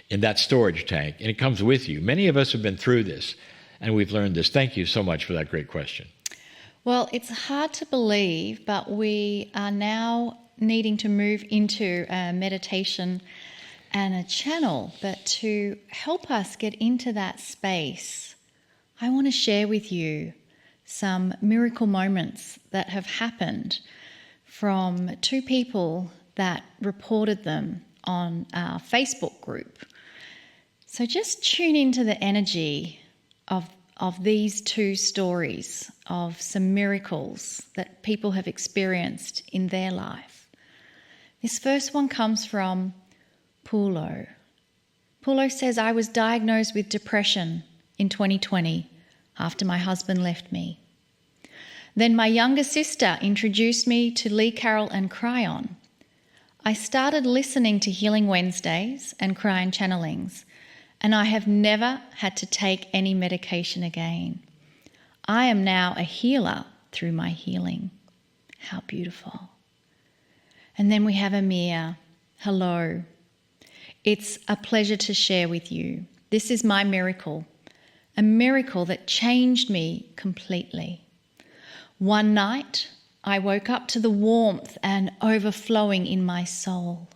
in that storage tank, and it comes with you. Many of us have been through this, and we've learned this. Thank you so much for that great question. Well, it's hard to believe, but we are now needing to move into a meditation and a channel. But to help us get into that space, I want to share with you some miracle moments that have happened from two people that reported them on our Facebook group. So just tune into the energy of these two stories of some miracles that people have experienced in their life. This first one comes from Pulo. Pulo says, I was diagnosed with depression in 2020 after my husband left me. Then my younger sister introduced me to Lee Carroll and Kryon. I started listening to Healing Wednesdays and Kryon channelings, and I have never had to take any medication again. I am now a healer through my healing. How beautiful. And then we have Amir. Hello. It's a pleasure to share with you. This is my miracle, a miracle that changed me completely. One night, I woke up to the warmth and overflowing in my soul.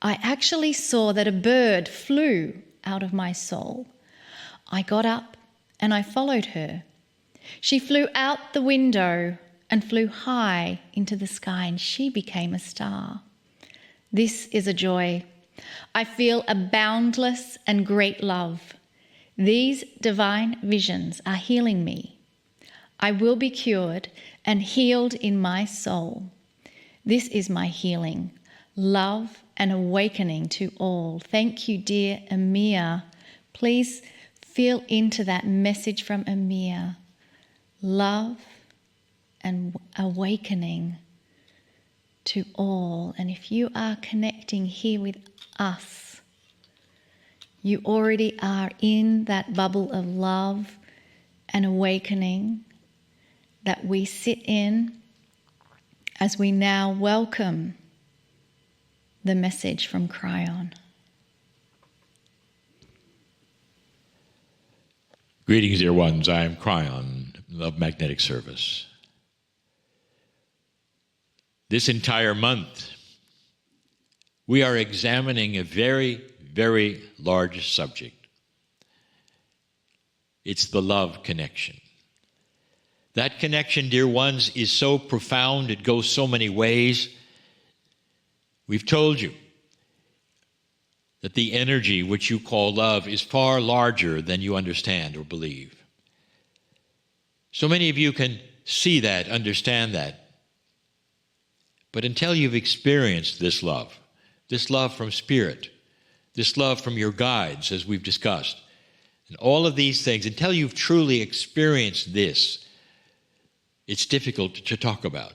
I actually saw that a bird flew out of my soul. I got up and I followed her. She flew out the window and flew high into the sky, and she became a star. This is a joy. I feel a boundless and great love. These divine visions are healing me. I will be cured and healed in my soul. This is my healing, love and awakening to all. Thank you, dear Amir. Please feel into that message from Amir. Love and awakening to all. And if you are connecting here with us, you already are in that bubble of love and awakening that we sit in as we now welcome the message from Kryon. Greetings, dear ones. I am Kryon of Magnetic Service. This entire month, we are examining a very, very large subject. It's the love connection. That connection, dear ones, is so profound. It goes so many ways. We've told you that the energy which you call love is far larger than you understand or believe. So many of you can see that, understand that. But until you've experienced this love from Spirit, this love from your guides, as we've discussed, and all of these things, until you've truly experienced this, it's difficult to talk about.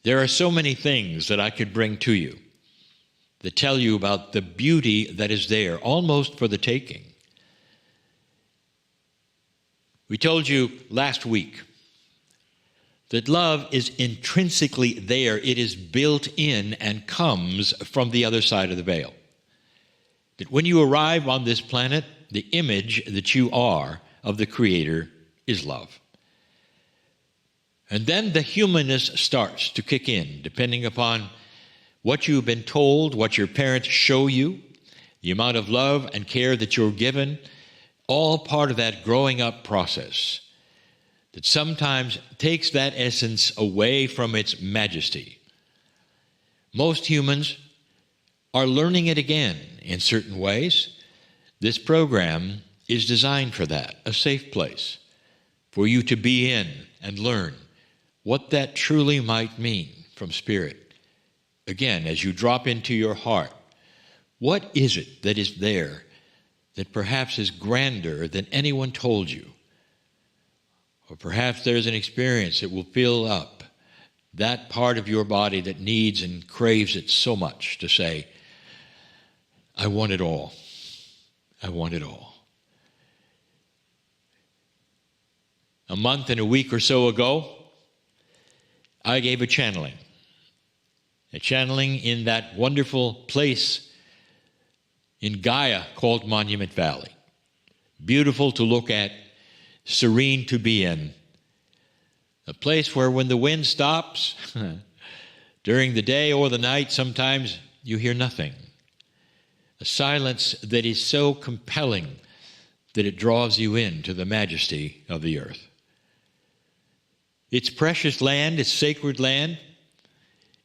There are so many things that I could bring to you that tell you about the beauty that is there, almost for the taking. We told you last week that love is intrinsically there. It is built in and comes from the other side of the veil. That when you arrive on this planet, the image that you are of the Creator is love. And then the humanness starts to kick in, depending upon what you've been told, what your parents show you, the amount of love and care that you're given, all part of that growing up process that sometimes takes that essence away from its majesty. Most humans are learning it again in certain ways. This program is designed for that, a safe place for you to be in and learn what that truly might mean from Spirit. Again, as you drop into your heart, what is it that is there that perhaps is grander than anyone told you? Or perhaps there's an experience that will fill up that part of your body that needs and craves it so much to say, I want it all. I want it all. A month and a week or so ago, I gave a channeling. a channeling in that wonderful place in Gaia called Monument Valley. Beautiful to look at, serene to be in. A place where when the wind stops, during the day or the night, sometimes you hear nothing. A silence that is so compelling that it draws you into the majesty of the earth. It's precious land, it's sacred land.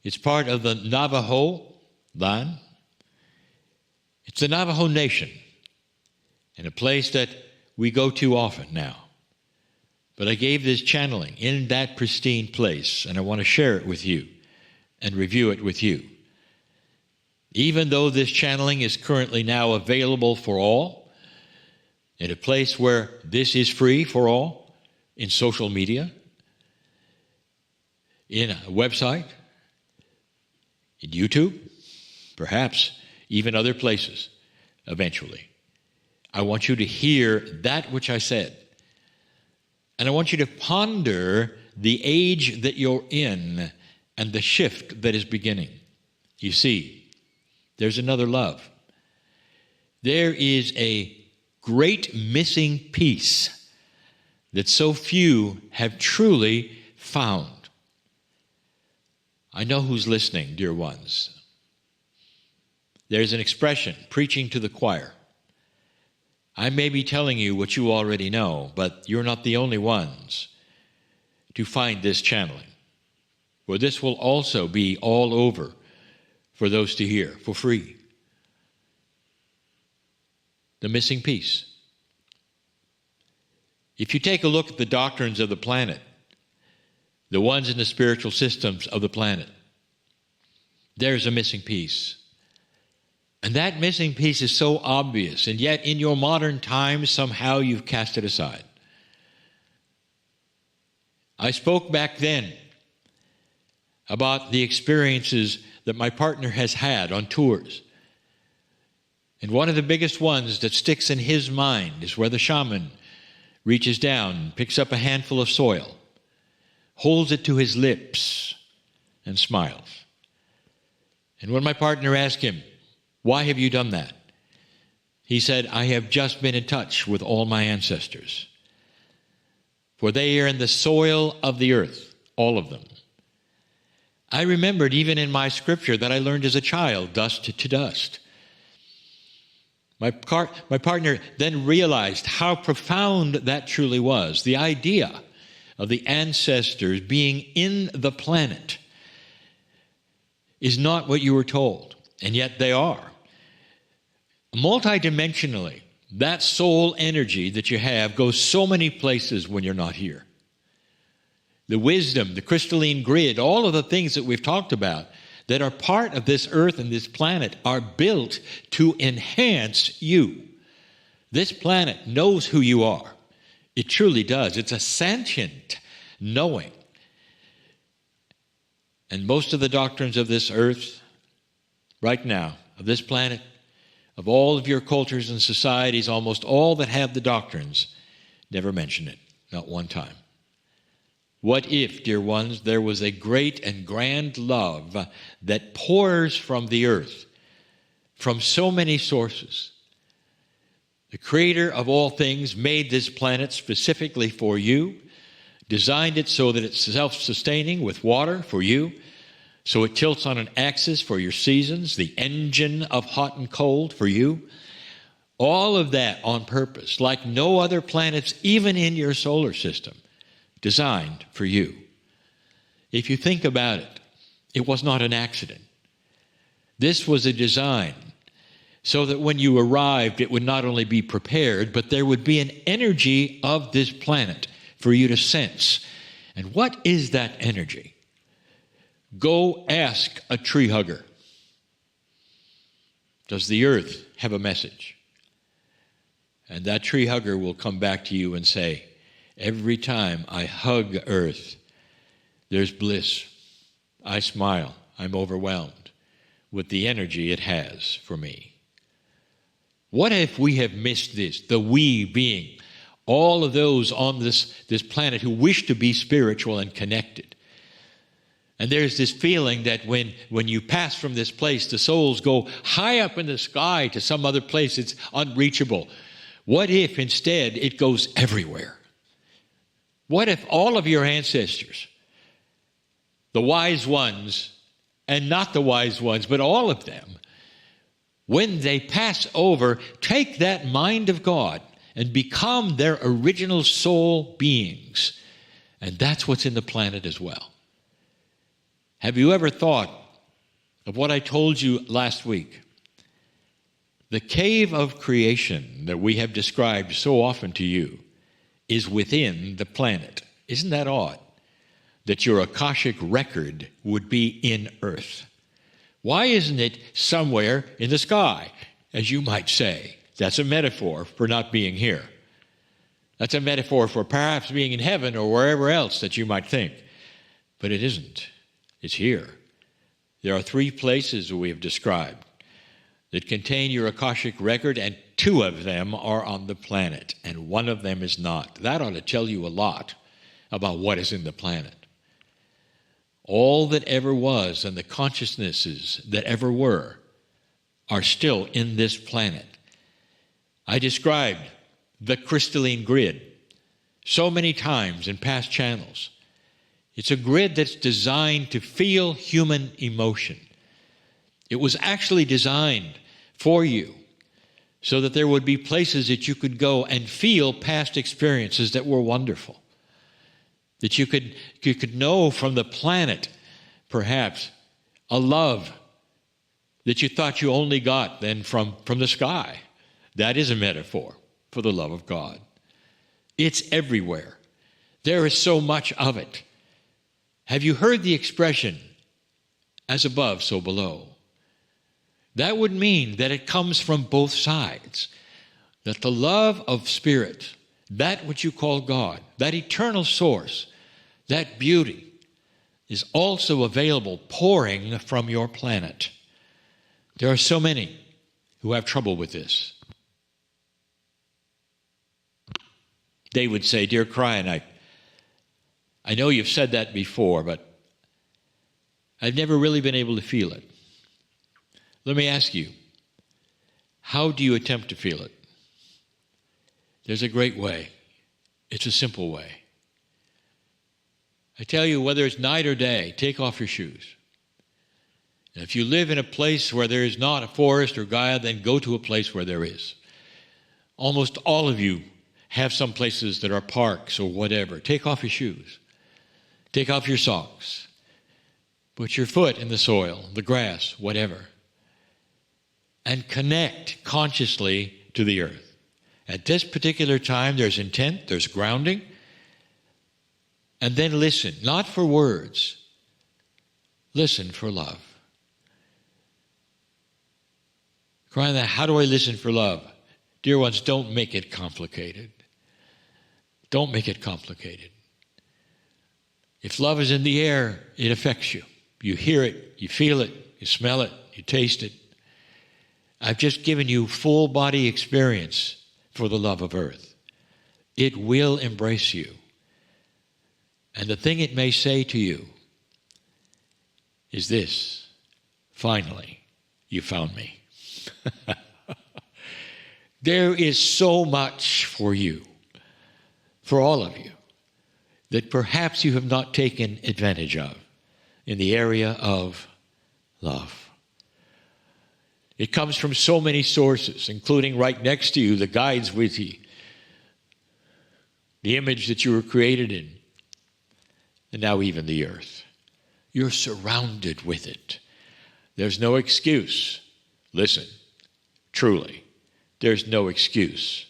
It's part of the Navajo land. It's the Navajo Nation, and a place that we go to often now. But I gave this channeling in that pristine place, and I want to share it with you and review it with you. Even though this channeling is currently now available for all, in a place where this is free for all, in social media, in a website, in YouTube, perhaps even other places eventually. I want you to hear that which I said. And I want you to ponder the age that you're in and the shift that is beginning. You see, there's another love. There is a great missing piece that so few have truly found. I know who's listening, dear ones. There's an expression, preaching to the choir. I may be telling you what you already know, but you're not the only ones to find this channeling. For this will also be all over for those to hear for free. The missing piece. If you take a look at the doctrines of the planet, the ones in the spiritual systems of the planet, there's a missing piece. And that missing piece is so obvious, and yet in your modern times, somehow you've cast it aside. I spoke back then about the experiences that my partner has had on tours. And one of the biggest ones that sticks in his mind is where the shaman reaches down, picks up a handful of soil, holds it to his lips, and smiles. And when my partner asked him, "Why have you done that?" he said, "I have just been in touch with all my ancestors. For they are in the soil of the earth, all of them." I remembered even in my scripture that I learned as a child, dust to dust. My partner then realized how profound that truly was. The idea of the ancestors being in the planet is not what you were told, and yet they are. Multidimensionally, that soul energy that you have goes so many places when you're not here. The wisdom, the crystalline grid, all of the things that we've talked about that are part of this earth and this planet are built to enhance you. This planet knows who you are. It truly does. It's a sentient knowing. And most of the doctrines of this earth, right now, of this planet, of all of your cultures and societies, almost all that have the doctrines, never mention it, not one time. What if, dear ones, there was a great and grand love that pours from the earth, from so many sources? The Creator of all things made this planet specifically for you, designed it so that it's self-sustaining with water for you, so it tilts on an axis for your seasons, the engine of hot and cold for you. All of that on purpose, like no other planets, even in your solar system, designed for you. If you think about it, it was not an accident. This was a design so that when you arrived, it would not only be prepared, but there would be an energy of this planet for you to sense. And what is that energy? Go ask a tree hugger. Does the earth have a message? And that tree hugger will come back to you and say, "Every time I hug earth, there's bliss. I smile. I'm overwhelmed with the energy it has for me." What if we have missed this, the we being all of those on this planet who wish to be spiritual and connected? And there's this feeling that when you pass from this place, the souls go high up in the sky to some other place it's unreachable. What if instead it goes everywhere? What if all of your ancestors, the wise ones and not the wise ones, but all of them, when they pass over, take that mind of God and become their original soul beings? And that's what's in the planet as well. Have you ever thought of what I told you last week? The cave of creation that we have described so often to you is within the planet. Isn't that odd? That your Akashic record would be in Earth. Why isn't it somewhere in the sky, as you might say? That's a metaphor for not being here. That's a metaphor for perhaps being in heaven or wherever else that you might think. But it isn't. It's here. There are 3 places that we have described that contain your Akashic record, and 2 of them are on the planet, and 1 of them is not. That ought to tell you a lot about what is in the planet. All that ever was and the consciousnesses that ever were are still in this planet. I described the crystalline grid so many times in past channels. It's a grid that's designed to feel human emotion. It was actually designed for you so that there would be places that you could go and feel past experiences that were wonderful. That you could know from the planet, perhaps, a love that you thought you only got then from the sky. That is a metaphor for the love of God. It's everywhere. There is so much of it. Have you heard the expression, as above, so below? That would mean that it comes from both sides. That the love of spirit, that which you call God, that eternal source, that beauty, is also available pouring from your planet. There are so many who have trouble with this. They would say, "Dear Kryon, I know you've said that before, but I've never really been able to feel it." Let me ask you, how do you attempt to feel it? There's a great way. It's a simple way. I tell you, whether it's night or day, take off your shoes. And if you live in a place where there is not a forest or Gaia, then go to a place where there is. Almost all of you have some places that are parks or whatever. Take off your shoes. Take off your socks. Put your foot in the soil, the grass, whatever. And connect consciously to the earth. At this particular time, there's intent, there's grounding. And then listen, not for words. Listen for love. Crying out, how do I listen for love? Dear ones, don't make it complicated. Don't make it complicated. If love is in the air, it affects you. You hear it, you feel it, you smell it, you taste it. I've just given you full body experience for the love of earth. It will embrace you. And the thing it may say to you is this: finally, you found me. There is so much for you, for all of you, that perhaps you have not taken advantage of in the area of love. It comes from so many sources, including right next to you, the guides with you, the image that you were created in, and now even the earth. You're surrounded with it. There's no excuse. Listen, truly, there's no excuse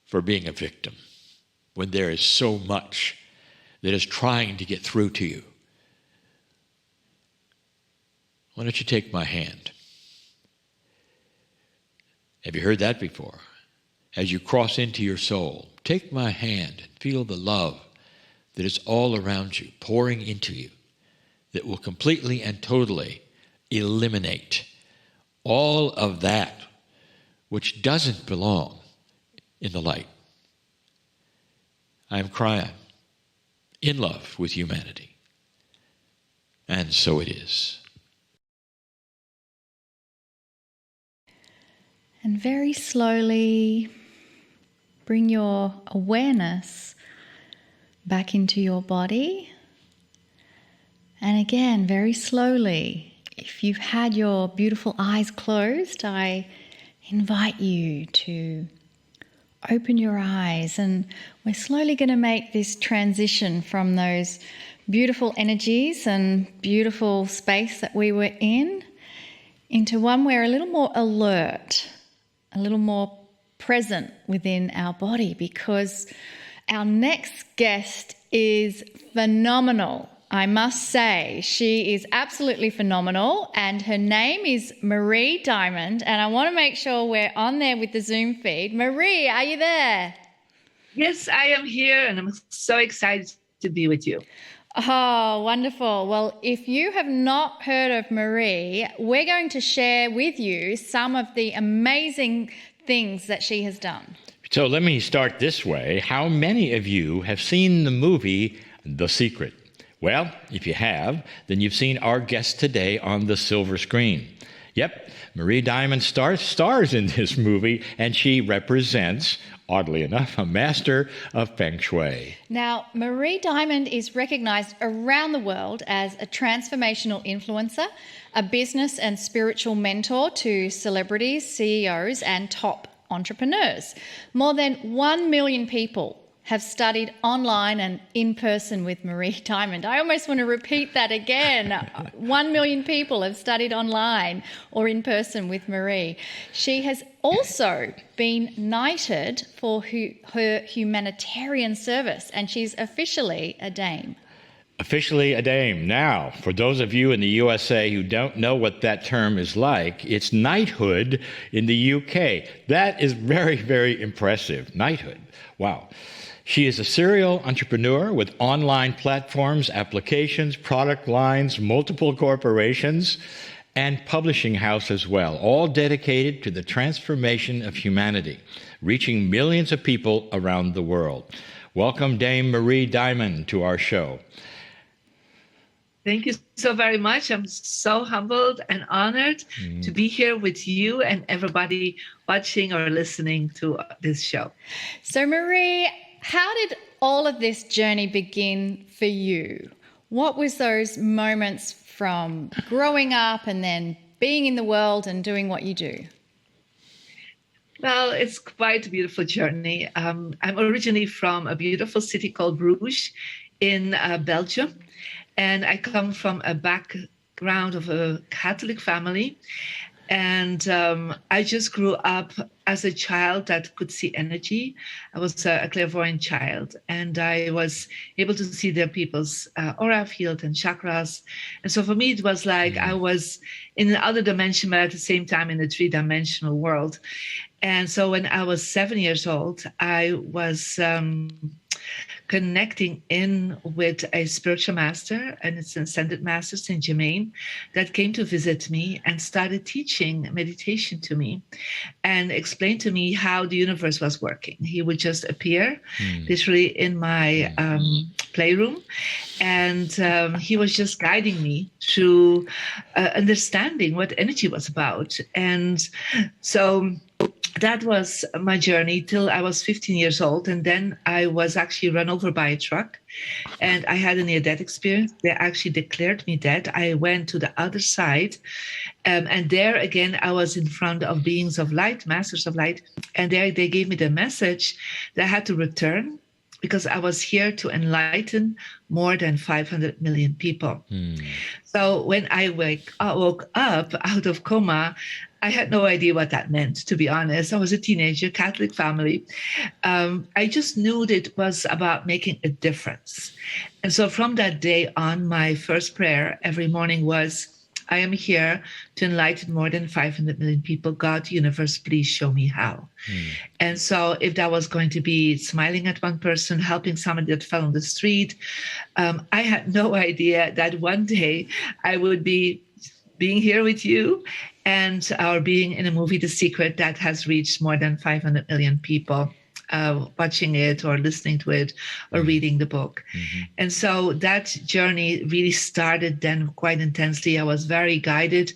for being a victim when there is so much that is trying to get through to you. Why don't you take my hand? Have you heard that before? As you cross into your soul, take my hand and feel the love that is all around you, pouring into you, that will completely and totally eliminate all of that which doesn't belong in the light. I am Kryon, in love with humanity. And so it is. And very slowly bring your awareness back into your body. And again, very slowly, if you've had your beautiful eyes closed, I invite you to open your eyes, and we're slowly going to make this transition from those beautiful energies and beautiful space that we were in into one where a little more alert, a little more present within our body, because our next guest is phenomenal. I must say, she is absolutely phenomenal, and her name is Marie Diamond, and I want to make sure we're on there with the Zoom feed. Marie, are you there? Yes, I am here, and I'm so excited to be with you. Oh, wonderful. Well, if you have not heard of Marie, we're going to share with you some of the amazing things that she has done. So let me start this way. How many of you have seen the movie The Secret? Well, if you have, then you've seen our guest today on the silver screen. Yep, Marie Diamond stars in this movie, and she represents, oddly enough, a master of Feng Shui. Now, Marie Diamond is recognized around the world as a transformational influencer, a business and spiritual mentor to celebrities, CEOs, and top entrepreneurs. More than 1 million people have studied online and in person with Marie Diamond. I almost want to repeat that again. 1 million people have studied online or in person with Marie. She has also been knighted for her humanitarian service, and she's officially a dame. Officially a dame. Now, for those of you in the USA who don't know what that term is like, it's knighthood in the UK. That is very, very impressive. Knighthood. Wow. She is a serial entrepreneur with online platforms, applications, product lines, multiple corporations, and publishing house as well, all dedicated to the transformation of humanity, reaching millions of people around the world. Welcome, Dame Marie Diamond, to our show. Thank you so very much. I'm so humbled and honored to be here with you and everybody watching or listening to this show. So, Marie, how did all of this journey begin for you? What was those moments from growing up and then being in the world and doing what you do? Well, it's quite a beautiful journey. I'm originally from a beautiful city called Bruges in Belgium, and I come from a background of a Catholic family. And I just grew up as a child that could see energy. I was a clairvoyant child, and I was able to see their people's aura field and chakras. And so for me, it was like I was in another dimension, but at the same time in a three-dimensional world. And so when I was 7 years old, I was connecting in with a spiritual master, and it's an ascended master, Saint Germain, that came to visit me and started teaching meditation to me and explained to me how the universe was working. He would just appear literally in my playroom, and he was just guiding me through understanding what energy was about. And so that was my journey till I was 15 years old. And then I was actually run over by a truck, and I had a near-death experience. They actually declared me dead. I went to the other side. And there again, I was in front of beings of light, masters of light. And there they gave me the message that I had to return because I was here to enlighten more than 500 million people. So when I woke up out of coma, I had no idea what that meant, to be honest. I was a teenager, Catholic family. I just knew that it was about making a difference. And so from that day on, my first prayer every morning was, I am here to enlighten more than 500 million people. God, universe, please show me how. And so if that was going to be smiling at one person, helping somebody that fell on the street, I had no idea that one day I would be being here with you and our being in a movie, The Secret, that has reached more than 500 million people watching it or listening to it or reading the book. And so that journey really started then quite intensely. I was very guided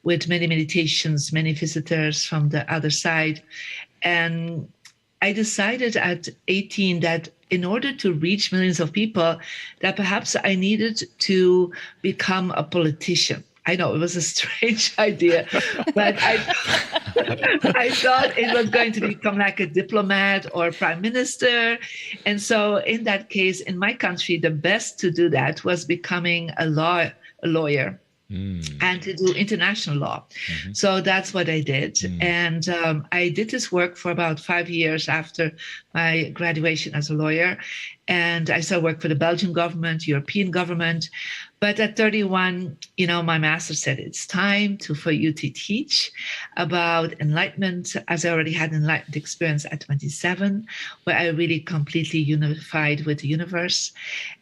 with many meditations, many visitors from the other side. And I decided at 18 that in order to reach millions of people, that perhaps I needed to become a politician. I know it was a strange idea, but I thought it was going to become like a diplomat or prime minister. And so in that case, in my country, the best to do that was becoming a lawyer. And to do international law. So that's what I did. And I did this work for about 5 years after my graduation as a lawyer. And I started work for the Belgian government, European government. But at 31, my master said, it's time for you to teach about enlightenment, as I already had enlightened experience at 27, where I really completely unified with the universe.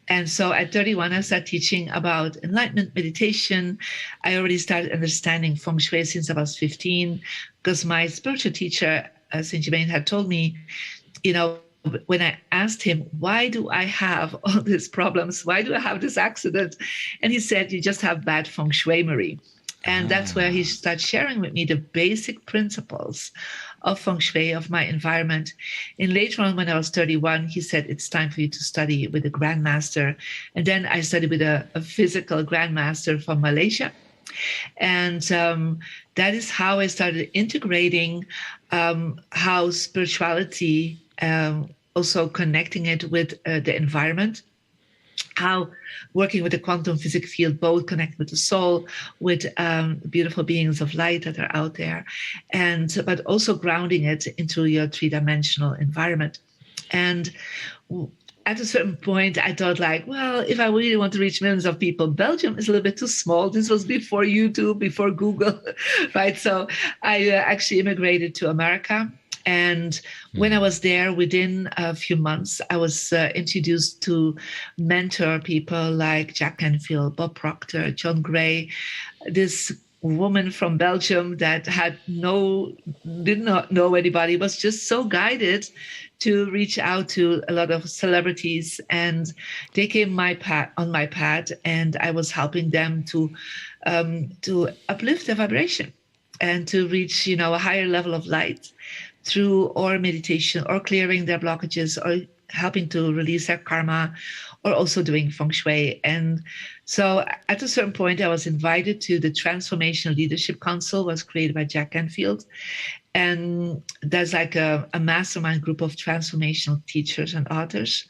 And so at 31, I started teaching about enlightenment meditation. I already started understanding feng shui since I was 15, because my spiritual teacher, Saint Germain, had told me, when I asked him, why do I have all these problems? Why do I have this accident? And he said, you just have bad feng shui, Marie. And that's where he started sharing with me the basic principles of feng shui, of my environment. And later on, when I was 31, he said, it's time for you to study with a grandmaster. And then I studied with a physical grandmaster from Malaysia. And that is how I started integrating how spirituality, also connecting it with the environment, how working with the quantum physics field, both connect with the soul, with beautiful beings of light that are out there, but also grounding it into your three-dimensional environment. And at a certain point, I thought well, if I really want to reach millions of people, Belgium is a little bit too small. This was before YouTube, before Google, right? So I actually immigrated to America. And when I was there, within a few months, I was introduced to mentor people like Jack Canfield, Bob Proctor, John Gray, this woman from Belgium that did not know anybody, was just so guided to reach out to a lot of celebrities. And they came on my path, and I was helping them to uplift their vibration and to reach, a higher level of light through or meditation or clearing their blockages or helping to release their karma or also doing feng shui. And so at a certain point, I was invited to the Transformational Leadership Council, was created by Jack Canfield. And there's like a mastermind group of transformational teachers and authors.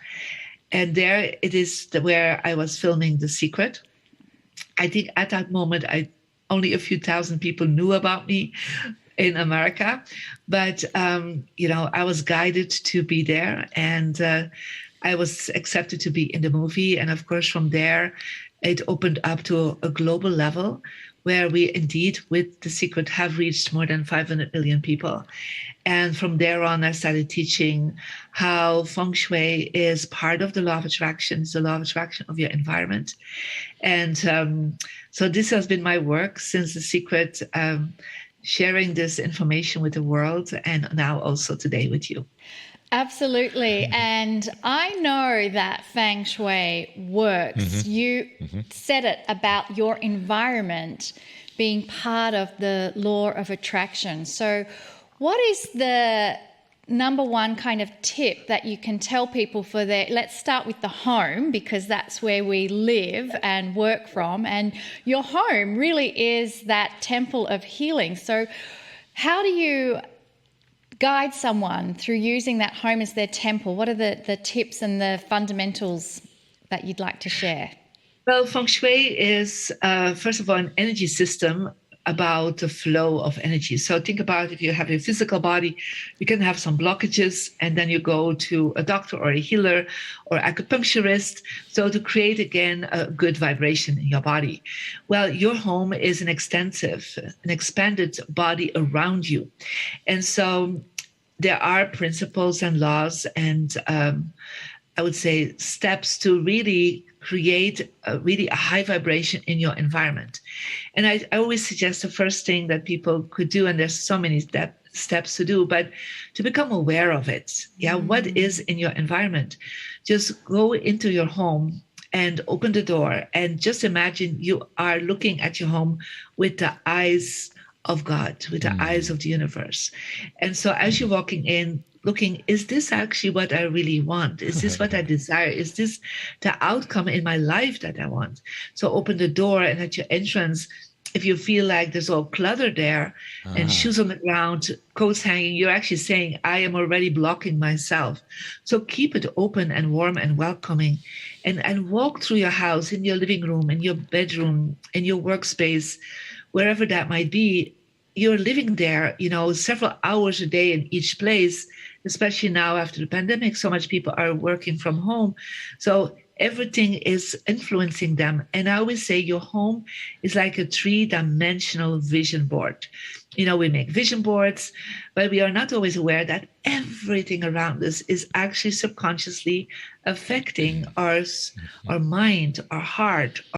And there it is where I was filming The Secret. I think at that moment, only a few thousand people knew about me in America, but I was guided to be there, and I was accepted to be in the movie. And of course, from there, it opened up to a global level where we indeed, with The Secret, have reached more than 500 million people. And from there on, I started teaching how feng shui is part of the law of attraction. It's the law of attraction of your environment. And so this has been my work since The Secret, sharing this information with the world, and now also today with you. Absolutely. And I know that Feng Shui works. You said it about your environment being part of the law of attraction. So what is the number one kind of tip that you can tell people for let's start with the home, because that's where we live and work from. And your home really is that temple of healing. So how do you guide someone through using that home as their temple? What are the tips and the fundamentals that you'd like to share? Well, feng shui is, first of all, an energy system about the flow of energy. So think about, if you have a physical body, you can have some blockages, and then you go to a doctor or a healer or acupuncturist, so to create again a good vibration in your body. Well, your home is an expanded body around you. And so there are principles and laws and I would say steps to really create a high vibration in your environment. And I always suggest the first thing that people could do, and there's so many steps to do, but to become aware of it. Yeah, what is in your environment? Just go into your home and open the door and just imagine you are looking at your home with the eyes of God, with the eyes of the universe. And so as you're walking in, looking, is this actually what I really want? Is this what I desire? Is this the outcome in my life that I want? So open the door, and at your entrance, if you feel like there's all clutter there and shoes on the ground, coats hanging, you're actually saying, I am already blocking myself. So keep it open and warm and welcoming, and walk through your house, in your living room, in your bedroom, in your workspace, wherever that might be. You're living there, several hours a day in each place, especially now after the pandemic. So much people are working from home. So everything is influencing them. And I always say your home is like a 3-dimensional vision board. We make vision boards, but we are not always aware that everything around us is actually subconsciously affecting our mind, our heart,